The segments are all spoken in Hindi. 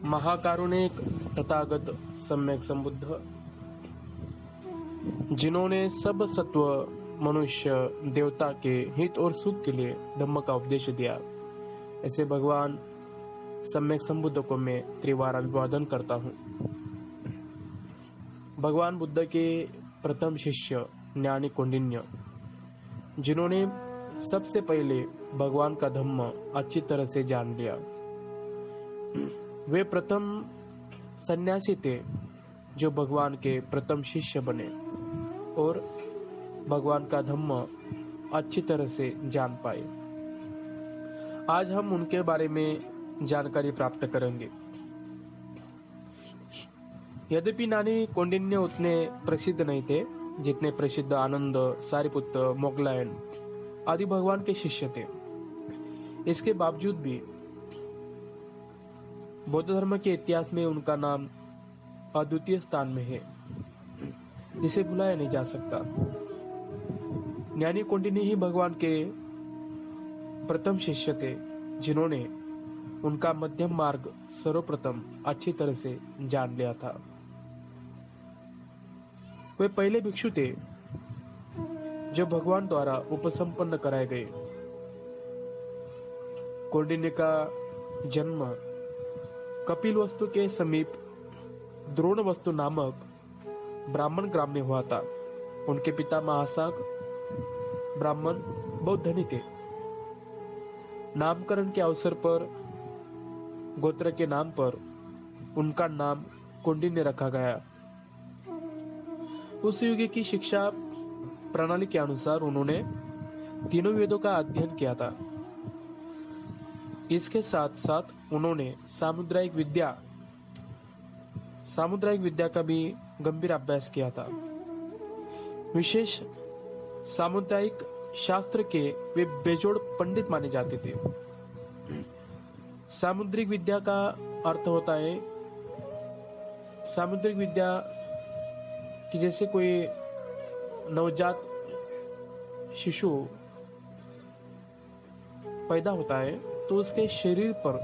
महाकारुणिक तथागत सम्यक संबुद्ध, जिन्होंने सब सत्व मनुष्य देवता के हित और सुख के लिए धम्म का उपदेश दिया, ऐसे भगवान सम्यक संबुद्ध को मैं त्रिवार अभिवादन करता हूँ। भगवान बुद्ध के प्रथम शिष्य ज्ञानी कौंडिन्य, जिन्होंने सबसे पहले भगवान का धम्म अच्छी तरह से जान लिया, वे प्रथम सन्यासी थे जो भगवान के प्रथम शिष्य बने और भगवान का धम्म अच्छी तरह से जान पाए। आज हम उनके बारे में जानकारी प्राप्त करेंगे। यद्यपि ज्ञानी कौंडिन्य उतने प्रसिद्ध नहीं थे जितने प्रसिद्ध आनंद, सारिपुत्र, मोगलायन आदि भगवान के शिष्य थे। इसके बावजूद भी बौद्ध धर्म के इतिहास में उनका नाम अद्वितीय स्थान में है, जिसे भुलाया नहीं जा सकता। ज्ञानी कौंडिन्य ही भगवान के प्रथम शिष्य थे, जिन्होंने उनका मध्यम मार्ग सर्वप्रथम अच्छी तरह से जान लिया था। वे पहले भिक्षु थे जो भगवान द्वारा उपसंपन्न कराए गए। कौंडिन्य का जन्म कपिल वस्तु के समीप द्रोण वस्तु नामक ब्राह्मण ग्राम में हुआ था। उनके पिता महासाग ब्राह्मण बहुत धनी थे। नामकरण के अवसर पर गोत्र के नाम पर उनका नाम कौंडिन्य रखा गया। उस युग की शिक्षा प्रणाली के अनुसार उन्होंने तीनों वेदों का अध्ययन किया था। इसके साथ साथ उन्होंने सामुद्रिक विद्या का भी गंभीर अभ्यास किया था। विशेष सामुदायिक शास्त्र के वे बेजोड़ पंडित माने जाते थे। सामुद्रिक विद्या का अर्थ होता है सामुद्रिक विद्या कि जैसे कोई नवजात शिशु पैदा होता है तो उसके शरीर पर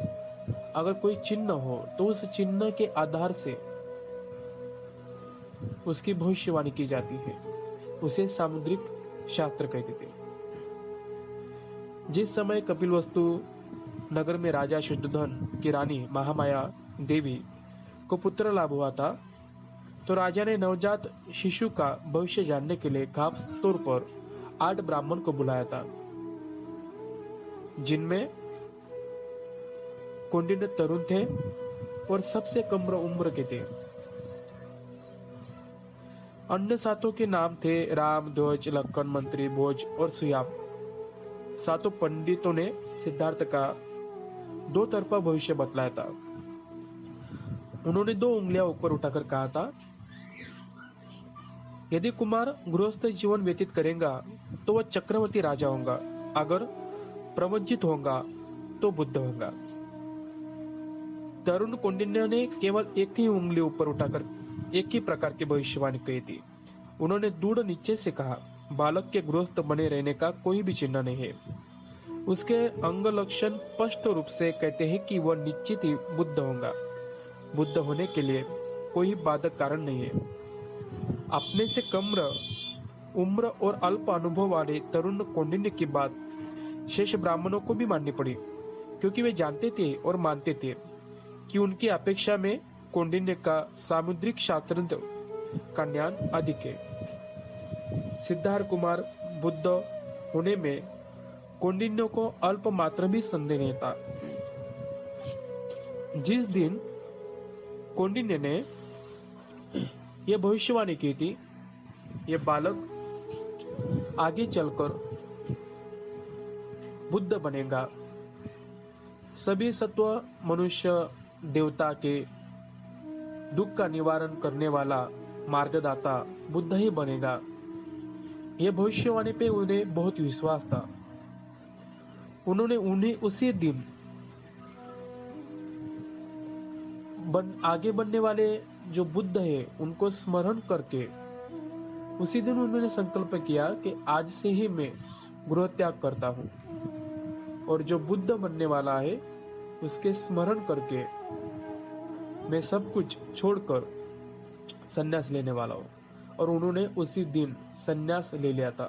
अगर कोई चिन्ह हो तो उस चिन्ह के आधार से उसकी भविष्यवाणी की जाती है। उसे सामुद्रिक शास्त्र कहते थे। जिस समय कपिलवस्तु नगर में राजा शुद्धोधन की रानी महामाया देवी को पुत्र लाभ हुआ था, तो राजा ने नवजात शिशु का भविष्य जानने के लिए खास तौर पर 8 ब्राह्मण को बुलाया था, जिनमें कौंडिन्य तरुण थे और सबसे कम उम्र के थे। अन्य सातों के नाम थे राम, ध्वज, लक्कन, मंत्री, भोज और सुयाम। सातों पंडितों ने सिद्धार्थ का 2 तरफा भविष्य बतलाया था। उन्होंने 2 उंगलियां ऊपर उठाकर कहा था, यदि कुमार गृहस्थ जीवन व्यतीत करेगा तो वह चक्रवर्ती राजा होगा, अगर प्रवंचित होगा तो बुद्ध होगा। तरुण कौंडिन्य ने केवल एक ही उंगली ऊपर उठाकर एक ही प्रकार की भविष्यवाणी कही थी। उन्होंने दृढ़ निश्चय से कहा, बालक के गृहस्थ बने रहने का कोई भी चिन्ह नहीं है। उसके अंग लक्षण स्पष्ट रूप से कहते हैं कि वह निश्चित ही बुद्ध होगा। बुद्ध होने के लिए कोई बाधक कारण नहीं है। अपने से कम उम्र और अल्प अनुभव वाले तरुण कौंडिन्य की बात शेष ब्राह्मणों को भी माननी पड़ी, क्योंकि वे जानते थे और मानते थे कि उनकी अपेक्षा में कौंडिन्य का सामुद्रिक शास्त्र का ज्ञान अधिक है। सिद्धार्थ कुमार बुद्ध होने में कौंडिन्य को अल्प मात्र भी संदेह नहीं था। जिस दिन कौंडिन्य ने यह भविष्यवाणी की थी, यह बालक आगे चलकर बुद्ध बनेगा, सभी सत्व मनुष्य देवता के दुख का निवारण करने वाला मार्गदाता बुद्ध ही बनेगा। यह भविष्यवाणी पे उन्हें बहुत विश्वास था। उन्होंने उन्हें उसी दिन आगे बढ़ने वाले जो बुद्ध है उनको स्मरण करके उसी दिन उन्होंने संकल्प किया कि आज से ही मैं गृह त्याग करता हूँ, और जो बुद्ध बनने वाला है उसके स्मरण करके मैं सब कुछ छोड़कर संन्यास लेने वाला हूँ। और उन्होंने उसी दिन संन्यास ले लिया था।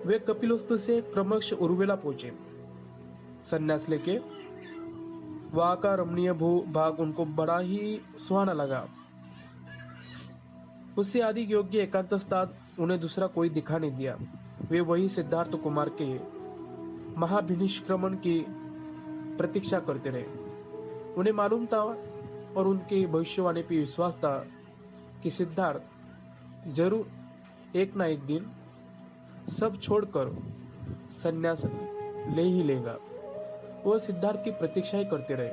वे कपिलवस्तु से क्रमश उर्वेला पहुंचे। संन्यास लेके वहां का रमणीय भू भाग उनको बड़ा ही सुहाना लगा। उससे अधिक योग्य एकांत स्थान उन्हें दूसरा कोई दिखा नहीं दिया। वे वही सिद्धार्थ कुमार के महाभिनिष्क्रमण की प्रतीक्षा करते रहे। उन्हें मालूम था और उनकी भविष्यवाणी पर विश्वास था कि सिद्धार्थ जरूर एक ना एक दिन सब छोड़कर संन्यास ले ही लेगा। वह सिद्धार्थ की प्रतीक्षा ही करते रहे।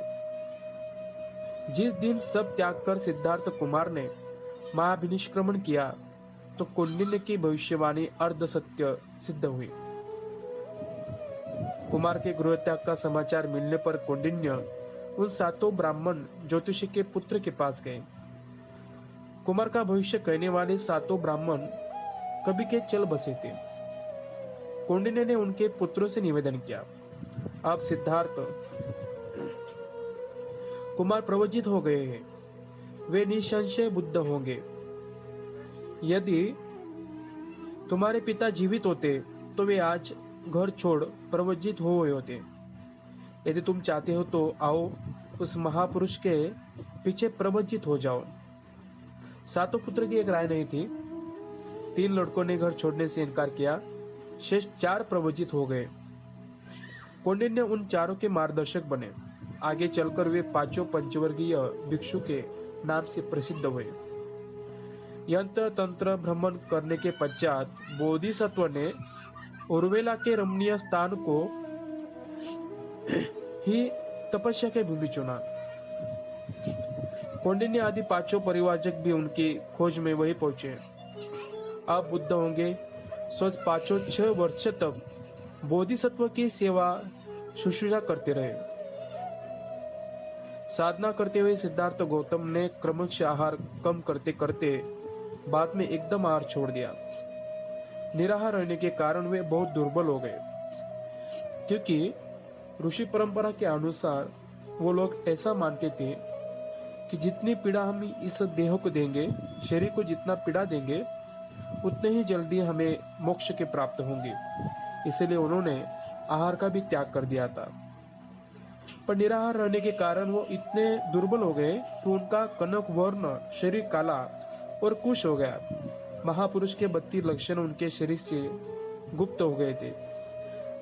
जिस दिन सब त्याग कर सिद्धार्थ कुमार ने महाभिनिष्क्रमण किया तो कौंडिन्य की भविष्यवाणी अर्ध सत्य सिद्ध हुई। कुमार के गृह त्याग का समाचार मिलने पर कौंडिन्य उन 7 ब्राह्मण ज्योतिषी के पुत्र के पास गए। कुमार का भविष्य कहने वाले 7 ब्राह्मण कभी के चल बसे थे। कौंडिन्य ने उनके पुत्रों से निवेदन किया, अब सिद्धार्थ कुमार प्रवचित हो गए हैं, वे निसंशय बुद्ध होंगे। यदि तुम्हारे पिता जीवित होते तो वे आज घर छोड़ प्रवचित हुए होते। यदि तुम चाहते हो तो आओ उस महापुरुष के पीछे प्रवचित हो जाओ। 7 पुत्र की एक राय नहीं थी। 3 लड़कों ने घर छोड़ने से इनकार किया, शेष 4 प्रवचित हो गए। कौंडिन्य उन 4 के मार्गदर्शक बने। आगे चलकर वे 5 पंचवर्गीय भिक्षु के नाम से प्रसिद्ध हुए। यंत्र तंत्र भ्रमण करने के पश्चात बोधिसत्व ने उर्वेला के रमणीय स्थान को ही तपस्या के भूमि चुना। कौंडिन्य आदि 5 परिवारजक भी उनकी खोज में वही पहुंचे। अब बुद्ध होंगे। सोच 6 वर्ष तक बोधिसत्व की सेवा शुश्रूषा करते रहे। साधना करते हुए सिद्धार्थ गौतम ने क्रमशः आहार कम करते करते बाद में एकदम आहार छोड़ दिया। निराहार रहने के कारण वे बहुत दुर्बल हो गए, क्योंकि ऋषि परंपरा के अनुसार वो लोग ऐसा मानते थे कि जितनी पीड़ा हम इस देह को देंगे, शरीर को जितना पीड़ा देंगे, उतने ही जल्दी हमें मोक्ष के प्राप्त होंगे। इसलिए उन्होंने आहार का भी त्याग कर दिया था। पर निराहार रहने के कारण वो इतने दुर्बल हो गए कि उनका कनक वर्ण शरीर काला और कुश हो गया। महापुरुष के 32 लक्षण उनके शरीर से गुप्त हो गए थे।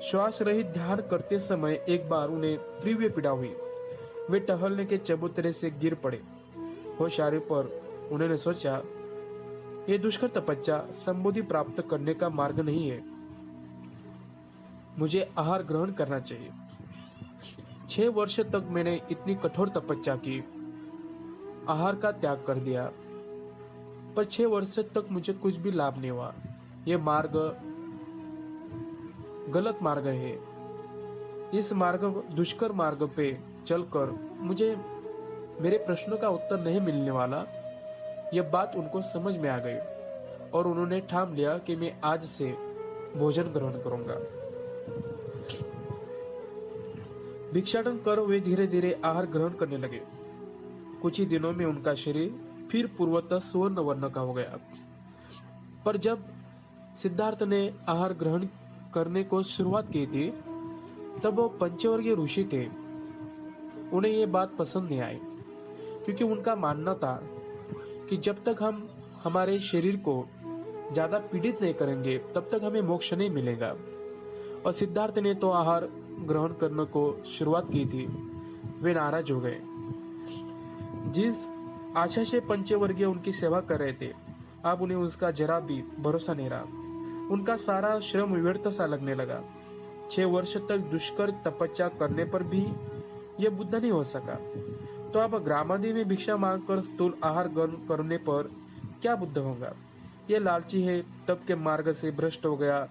श्वास रहित ध्यान करते समय एक बार उन्हें तीव्र पीड़ा हुई। वे टहलने के चबूतरे से गिर पड़े। होश आने पर उन्होंने सोचा, ये दुष्कर तपस्या संबोधि प्राप्त करने का मार्ग नहीं है, मुझे आहार ग्रहण करना चाहिए। 6 वर्ष तक मैंने इतनी कठोर तपस्या की, आहार का त्याग कर दिया, पर 6 वर्ष तक मुझे कुछ भी लाभ नहीं हुआ। यह मार्ग गलत मार्ग है। इस मार्ग दुष्कर मार्ग पे चलकर मुझे मेरे प्रश्नों का उत्तर नहीं मिलने वाला। यह बात उनको समझ में आ गई और उन्होंने ठान लिया कि मैं आज से भोजन ग्रहण करूंगा। भिक्षाटन कर वे धीरे धीरे आहार ग्रहण करने लगे। कुछ ही दिनों में उनका शरीर फिर पूर्वतः स्वर्ण वर्ण का हो गया। पर जब सिद्धार्थ ने आहार ग्रहण करने को शुरुआत की थी, तब वो पंचवर्गीय ऋषि थे। उन्हें ये बात पसंद नहीं आई, क्योंकि उनका मानना था कि जब तक हम हमारे शरीर को ज्यादा पीड़ित नहीं करेंगे, तब तक हमें मोक्ष नहीं मिलेगा। और सिद्धार्थ ने तो आहार ग्रहण करने को शुरुआत की थी। वे नाराज हो गए। जिस आशा से पंचवर्गीय उनकी सेवा कर रहे थे, अब उन्हें उसका जरा भी भरोसा नहीं रहा। उनका सारा श्रम व्यर्थ सा लगने लगा। 6 वर्ष तक दुष्कर तपस्या करने पर भी यह बुद्ध नहीं हो सका, तो अब ग्रामादि में भिक्षा मांगकर स्थूल आहार ग्रहण करने पर क्या बुद्ध होगा। यह लालची है, तप के मार्ग से भ्रष्ट हो गया।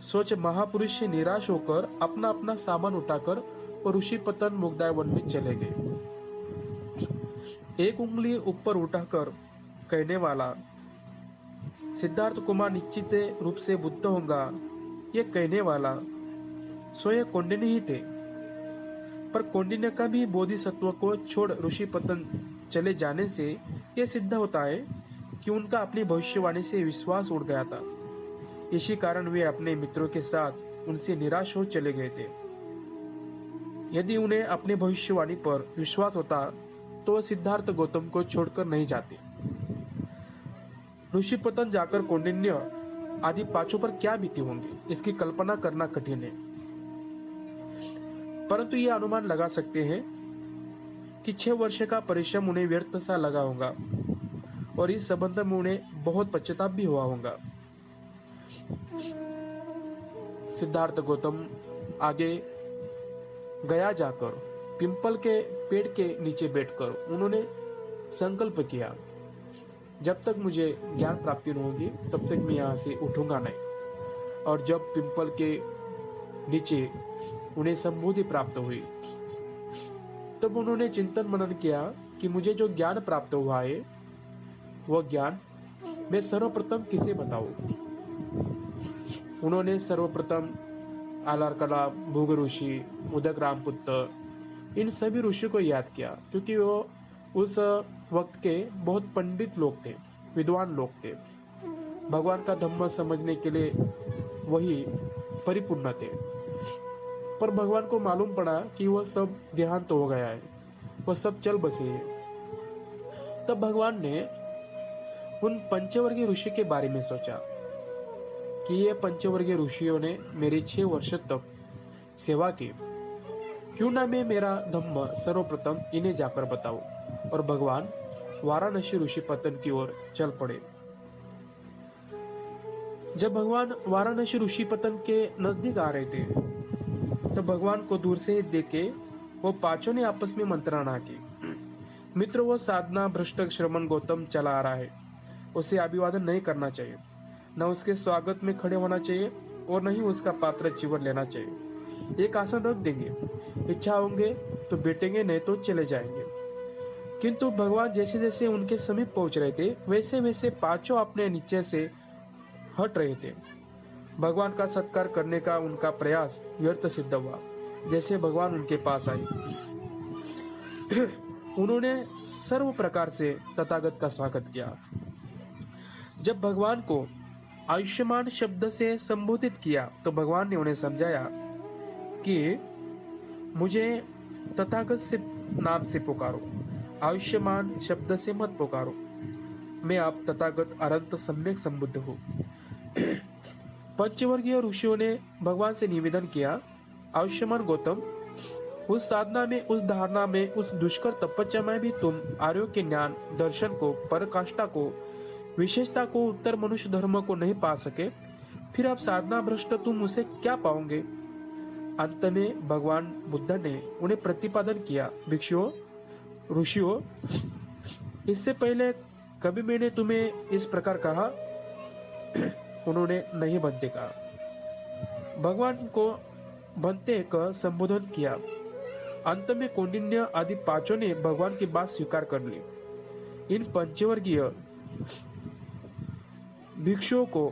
सोच महापुरुष से निराश होकर अपना अपना सामान उठाकर और ऋषि पतन मुगदाय वन में चले गए। एक उंगली ऊपर उठाकर कहने वाला सिद्धार्थ कुमार निश्चित रूप से बुद्ध होगा, ये कहने वाला स्वयं कौंडिन्य ही थे। पर कौंडिन्य का भी बोधिसत्व को छोड़ ऋषि पतन चले जाने से यह सिद्ध होता है कि उनका अपनी भविष्यवाणी से विश्वास उड़ गया था। इसी कारण वे अपने मित्रों के साथ उनसे निराश हो चले गए थे। यदि उन्हें अपने भविष्यवाणी पर विश्वास होता तो वह सिद्धार्थ गौतम को छोड़कर नहीं जाते। ऋषि पतन जाकर कौंडिन्य आदि पांचों पर क्या बीती होंगी, इसकी कल्पना करना कठिन है। परंतु यह अनुमान लगा सकते हैं कि 6 वर्ष का परिश्रम उन्हें व्यर्थ सा लगा होगा और इस संबंध में उन्हें बहुत पश्चाताप भी हुआ होगा। सिद्धार्थ गौतम आगे गया जाकर पिंपल के पेड़ के नीचे बैठकर उन्होंने संकल्प किया, जब तक मुझे ज्ञान प्राप्ति न होगी तब तक मैं यहाँ से उठूंगा नहीं। और जब पिंपल के नीचे उन्हें संबोधि प्राप्त हुई तब उन्होंने चिंतन मनन किया कि मुझे जो ज्ञान प्राप्त हुआ है वह ज्ञान मैं सर्वप्रथम किसे बताऊं। उन्होंने सर्वप्रथम आलारकला, भूग ऋषि, उदक रामपुत्र, इन सभी ऋषि को याद किया, क्योंकि वो उस वक्त के बहुत पंडित लोग थे, विद्वान लोग थे। भगवान का धम्म समझने के लिए वही परिपूर्ण थे। पर भगवान को मालूम पड़ा कि वह सब देहांत हो गया है, वह सब चल बसे है। तब भगवान ने उन पंचवर्गीय ऋषि के बारे में सोचा कि ये पंचवर्गीय ऋषियों ने मेरी 6 वर्ष तक सेवा की, क्यों ना मैं मेरा धम्म सर्वप्रथम इन्हें जाकर बताऊं। और भगवान वाराणसी ऋषि पतन की ओर चल पड़े। जब भगवान वाराणसी ऋषि पतन के नजदीक आ रहे थे तब भगवान को दूर से देखे वो पांचों ने आपस में मंत्रणा की, मित्र वो साधना भ्रष्ट श्रमण गौतम चला आ रहा है, उसे अभिवादन नहीं करना चाहिए, न उसके स्वागत में खड़े होना चाहिए और न ही उसका पात्र चिवर लेना चाहिए। एक आसन रख देंगे, इच्छा होंगे तो बैठेंगे, नहीं तो चले जाएंगे। किंतु भगवान जैसे जैसे उनके समीप पहुंच रहे थे वैसे वैसे पांचों अपने नीचे से हट रहे थे। भगवान का सत्कार करने का उनका प्रयास व्यर्थ सिद्ध हुआ। जैसे भगवान उनके पास आए उन्होंने सर्व प्रकार से तथागत का स्वागत किया। जब भगवान को आयुष्मान शब्द से संबोधित किया तो भगवान ने उन्हें समझाया कि मुझे तथागत से नाम से पुकारो, आयुष्मान शब्द से मत पुकारो। मैं आप तथागत अनंत सम्यक संबुद्ध हूँ। पंचवर्गीय ऋषियों ने भगवान से निवेदन किया, आयुष्मान गौतम, उस साधना में, उस धारणा में, उस दुष्कर तपस्या में भी तुम आरोग्य, ज्ञान, दर्शन को, पराकाष्ठा को, विशेषता को, उत्तर मनुष्य धर्म को नहीं पा सके, फिर आप साधना भ्रष्ट तुम उसे क्या पाओगे। अंत में भगवान बुद्ध ने उन्हें प्रतिपादन किया, भिक्षुओं, ऋषियों, इससे पहले कभी मैंने तुम्हें इस प्रकार कहा? उन्होंने नहीं बनते कहा। भगवान को बनते का संबोधन किया। अंत में कौंडिन्य आदि पांचों ने भगवान की बात स्वीकार कर ली। इन पंचवर्गीय भिक्षुओं को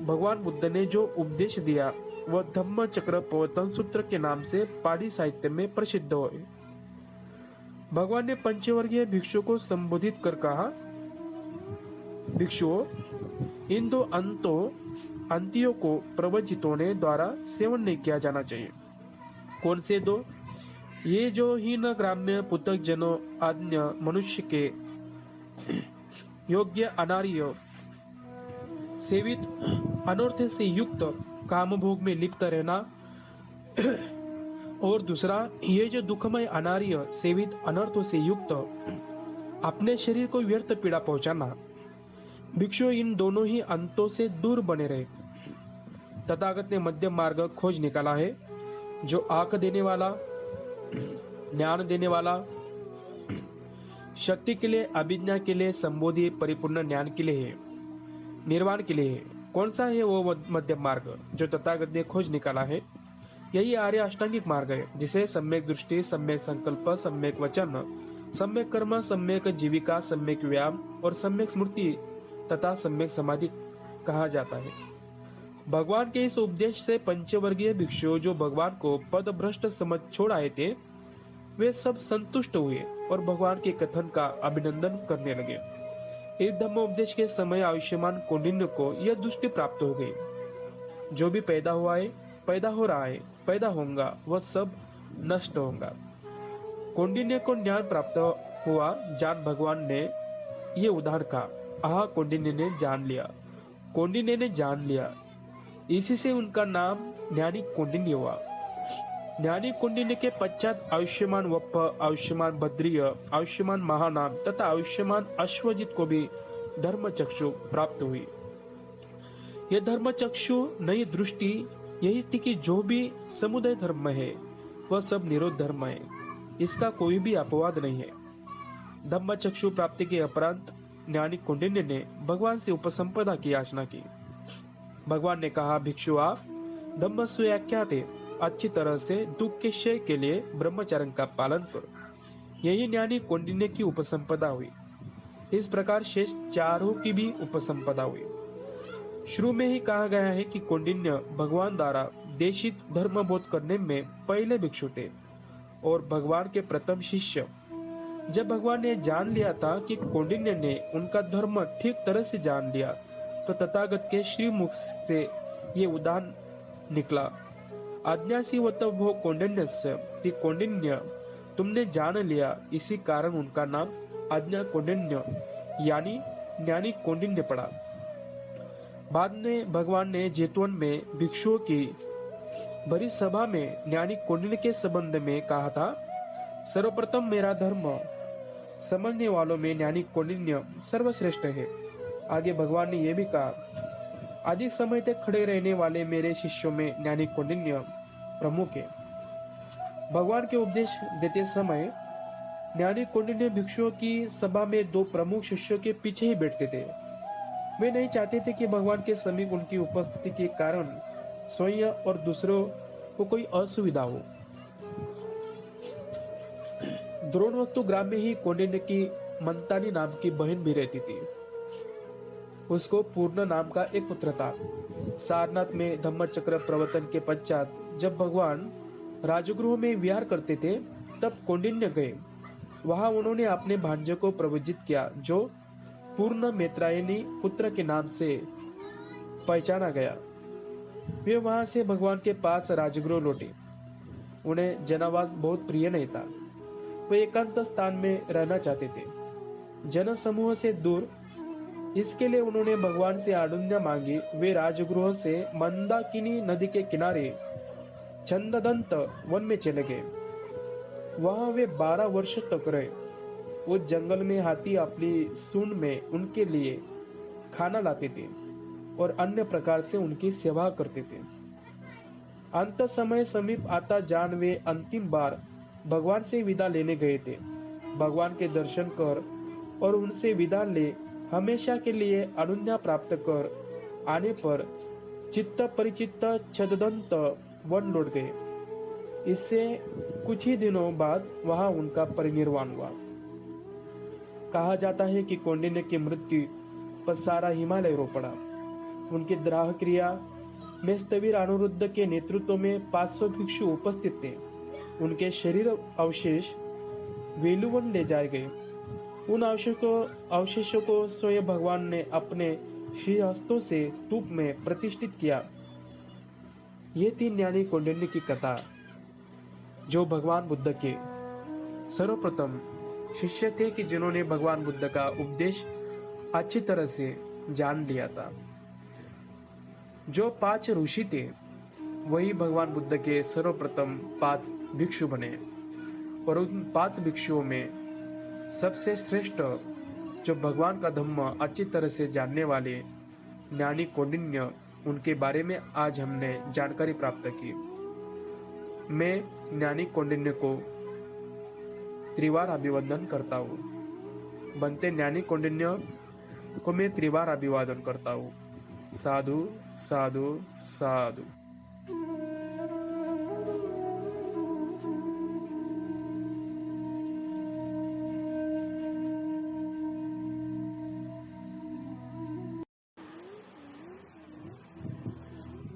भगवान बुद्ध ने जो उपदेश दिया वह धम्म चक्र प्रवर्तन सूत्र के नाम से पाली साहित्य में प्रसिद्ध हुए। भगवान ने पंचवर्गीय भिक्षुओं को संबोधित कर कहा, भिक्षुओं, इन दो अंतियों को प्रवचितों ने द्वारा सेवन नहीं किया जाना चाहिए। कौन से दो? ये जो हीन ग्राम्य पुतक जनों अन्य मनुष्य के योग्य अनार्य सेवित अनर्थ से युक्त काम भोग में लिप्त रहना, और दूसरा ये जो दुखमय अनार्य सेवित अनर्थों से युक्त अपने शरीर को व्यर्थ पीड़ा पहुंचाना। भिक्षु, इन दोनों ही अंतों से दूर बने रहे। तथागत ने मध्यम मार्ग खोज निकाला है, जो आंख देने वाला, ज्ञान देने वाला, शक्ति के लिए, अभिज्ञा के लिए, संबोधि परिपूर्ण ज्ञान के लिए है, निर्वाण के लिए है। कौन सा है वो मध्यम मार्ग जो तथागत ने खोज निकाला है? यही आर्य अष्टांगिक मार्ग है, जिसे सम्यक दृष्टि, सम्यक संकल्प, सम्यक वचन, सम्यक कर्म, सम्यक जीविका, सम्यक व्यायाम और सम्यक स्मृति तथा सम्यक समाधि कहा जाता है। भगवान के इस उपदेश से पंचवर्गीय भिक्षु जो भगवान को पद भ्रष्ट समझ छोड़ आए थे, वे सब संतुष्ट हुए और भगवान के कथन का अभिनंदन करने लगे। इस धम्मोपदेश के समय आयुष्मान कौंडिन्य को यह दृष्टि प्राप्त हो गई, जो भी पैदा हुआ है, पैदा हो रहा है, पैदा होगा, वह सब नष्ट होगा। कौंडिन्य को ज्ञान प्राप्त हुआ, जान भगवान ने ये उदाहरण कहा, आह कौंडिन्य ने जान लिया, कौंडिन्य ने जान लिया। इसी से उनका नाम ज्ञानी कौंडिन्य हुआ। ज्ञानी कौंडिन्य के पश्चात आयुष्मान वप्प, आयुष्मान बद्रीय, आयुष्मान महानाम तथा आयुष्मान अश्वजित को भी धर्म चक्षु प्राप्त हुई। यह धर्म चक्षु नई दृष्टि यही थी कि जो भी समुदाय धर्म है वह सब निरोध धर्म है, इसका कोई भी अपवाद नहीं है। धम्म चक्षु प्राप्ति के उपरांत ज्ञानी कौंडिन्य ने भगवान से उपसंपदा की याचना की। भगवान ने कहा, भिक्षु आप धम्म सुव्याख्याते, अच्छी तरह से दुख के क्षय के लिए ब्रह्मचर्य का पालन करो। यही ज्ञानी कौंडिन्य की उपसंपदा हुई। इस प्रकार शेष चारों की भी उपसंपदा हुई। शुरू में ही कहा गया है कि कौंडिन्य भगवान द्वारा देशित धर्म बोध करने में पहले भिक्षु थे और भगवान के प्रथम शिष्य। जब भगवान ने जान लिया था कि कौंडिन्य ने उनका धर्म ठीक तरह से जान लिया, तो तथागत के श्रीमुख से ये उदाहरण निकला, अज्ञासीवत भो कौंडिन्यस्य, कि कौंडिन्य तुमने जान लिया, इसी कारण उनका नाम आज्ञा कौंडिन्य यानी ज्ञानी कौंडिन्य पड़ा। बाद में भगवान ने जेतवन में भिक्षुओं की बड़ी सभा में ज्ञानी कौंडिन्य के संबंध में कहा था, सर्वप्रथम मेरा धर्म समझने वालों में ज्ञानी कौंडिन्य सर्वश्रेष्ठ है। आगे भगवान ने यह भी कहा, अधिक समय तक खड़े रहने वाले मेरे शिष्यों में ज्ञानी कौंडिन्य प्रमुख है। भगवान के उपदेश देते समय ज्ञानी कौंडिन्य भिक्षुओं की सभा में दो प्रमुख शिष्यों के पीछे ही बैठते थे। वे नहीं चाहते थे कि भगवान के समीप उनकी उपस्थिति के कारण स्वयं और दूसरों को कोई असुविधा हो। द्रोणवस्तु ग्राम में ही कौंडिन्य की मंतानी नाम की बहन भी रहती थी। उसको पूर्ण नाम का एक पुत्र था। सारनाथ में धम्मचक्र प्रवर्तन के पश्चात जब भगवान राजगृह में विहार करते थे, तब कौंडिन्य गए। वहां उन्होंने अपने भांजे को प्रवजित किया, जो पूर्ण मैत्रायणी पुत्र के नाम से पहचाना गया। वे वहां से भगवान के पास राजगृह लौटे। उन्हें जनावास बहुत प्रिय नहीं था। वे एकांत स्थान में रहना चाहते थे, जन समूह से दूर। इसके लिए उन्होंने भगवान से आज्ञा मांगी। वे राजगृह से मंदाकिनी नदी के किनारे छंददंत वन में चले गए। वहां वे 12 वर्ष तक रहे। वो जंगल में हाथी अपनी सूंड में उनके लिए खाना लाते थे और अन्य प्रकार से उनकी सेवा करते थे। अंत समय समीप आता जान वे अंतिम बार भगवान से विदा लेने गए थे। भगवान के दर्शन कर और उनसे विदा ले हमेशा के लिए अनुज्ञा प्राप्त कर आने पर चित्त परिचित छददंत वन लौट गए। इससे कुछ ही दिनों बाद वहां उनका परिनिर्वाण हुआ। कहा जाता है कि कौंडिन्य की मृत्यु पर सारा हिमालय रो पड़ा। उनकी दाह क्रिया में स्थविर अनिरुद्ध के नेतृत्व में 500 भिक्षु उपस्थित थे। उनके शरीर अवशेष वेलुवन ले जाए गए। उन अवशेषों को स्वयं भगवान ने अपने श्री हस्तों से स्तूप में प्रतिष्ठित किया। ये थी ज्ञानी कौंडिन्य की कथा, जो भगवान बुद्ध के सर्वप्रथम शिष्य थे, कि जिन्होंने भगवान बुद्ध का उपदेश अच्छी तरह से जान लिया था। जो 5 ऋषि थे, वही भगवान बुद्ध के सर्वप्रथम 5 भिक्षु बने और उन 5 भिक्षुओं में सबसे श्रेष्ठ, जो भगवान का धम्म अच्छी तरह से जानने वाले ज्ञानी कौंडिन्य, उनके बारे में आज हमने जानकारी प्राप्त की। मैं ज्ञानी कौंडिन्य को त्रिवार अभिवादन करता हूँ। बनते ज्ञानी कौंडिन्य को मैं त्रिवार अभिवादन करता हूँ। साधु साधु साधु।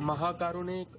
महाकारुणिक